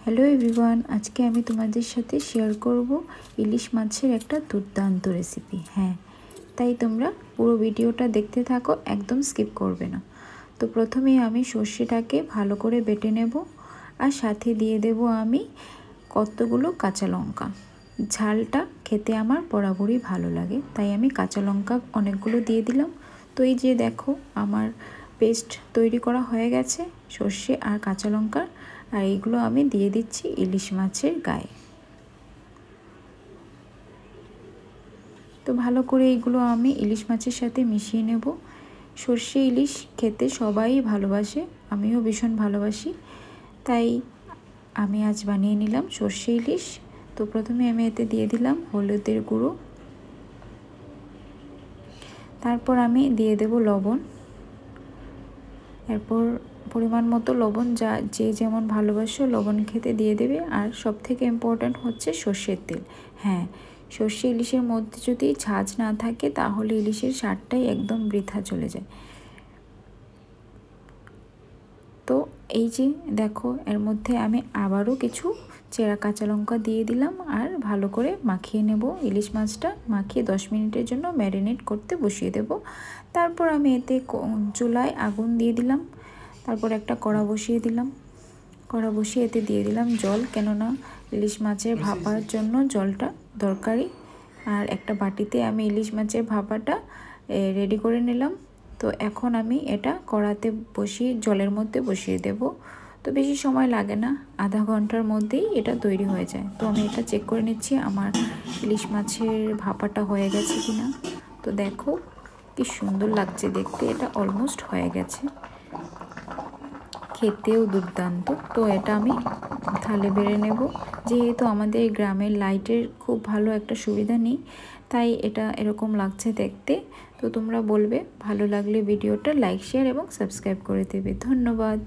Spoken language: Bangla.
হ্যালো এভরিওয়ান, আজকে আমি তোমাদের সাথে শেয়ার করব ইলিশ মাছের একটা দুর্দান্ত রেসিপি। হ্যাঁ, তাই তোমরা পুরো ভিডিওটা দেখতে থাকো, একদম স্কিপ করবে না। তো প্রথমেই আমি সর্ষেটাকে ভালো করে বেটে নেব, আর সাথে দিয়ে দেব আমি কতগুলো কাঁচা লঙ্কা। ঝালটা খেতে আমার বরাবরই ভালো লাগে, তাই আমি কাঁচা লঙ্কা অনেকগুলো দিয়ে দিলাম। তো এই যে দেখো, আমার পেস্ট তৈরি করা হয়ে গেছে সর্ষে আর কাঁচা লঙ্কার, আর এইগুলো আমি দিয়ে দিচ্ছি ইলিশ মাছের গায়ে। তো ভালো করে এইগুলো আমি ইলিশ মাছের সাথে মিশিয়ে নেব। সর্ষে ইলিশ খেতে সবাই ভালোবাসে, আমিও ভীষণ ভালোবাসি, তাই আমি আজ বানিয়ে নিলাম সর্ষে ইলিশ। তো প্রথমে আমি এতে দিয়ে দিলাম হলুদের গুঁড়ো, তারপর আমি দিয়ে দেব লবণ, এরপর পরিমাণ মতো লবণ, যে যেমন ভালোবাসো লবণ খেতে দিয়ে দেবে। আর সব থেকে ইম্পর্ট্যান্ট হচ্ছে সর্ষের তেল। হ্যাঁ, সর্ষে ইলিশের মধ্যে যদি ঝাঁঝ না থাকে তাহলে ইলিশের স্বাদটাই একদম বৃথা চলে যায়। তো এই যে দেখো, এর মধ্যে আমি আবারও কিছু চেরা কাঁচা লঙ্কা দিয়ে দিলাম, আর ভালো করে মাখিয়ে নেব। ইলিশ মাছটা মাখিয়ে 10 মিনিটের জন্য ম্যারিনেট করতে বসিয়ে দেব। তারপর আমি এতে চুলায় আগুন দিয়ে দিলাম, তারপর একটা কড়া বসিয়ে দিলাম। কড়া বসিয়ে এতে দিয়ে দিলাম জল, কেননা ইলিশ মাছের ভাপার জন্য জলটা দরকারি। আর একটা বাটিতে আমি ইলিশ মাছের ভাপাটা রেডি করে নিলাম। তো এখন আমি এটা কড়াতে বসিয়ে জলের মধ্যে বসিয়ে দেব। তো বেশি সময় লাগে না, আধা ঘন্টার মধ্যেই এটা তৈরি হয়ে যায়। তো আমি এটা চেক করে নিচ্ছি আমার ইলিশ মাছের ভাপাটা হয়ে গেছে কিনা। তো দেখো কি সুন্দর লাগছে দেখতে, এটা অলমোস্ট হয়ে গেছে, খেতেও দুর্দান্ত। তো এটা আমি থালে বেড়ে নেব। যেহেতু আমাদের গ্রামের লাইটের খুব ভালো একটা সুবিধা নেই, তাই এটা এরকম লাগছে দেখতে। তো তোমরা বলবে, ভালো লাগলে ভিডিওটা লাইক, শেয়ার এবং সাবস্ক্রাইব করে দেবে। ধন্যবাদ।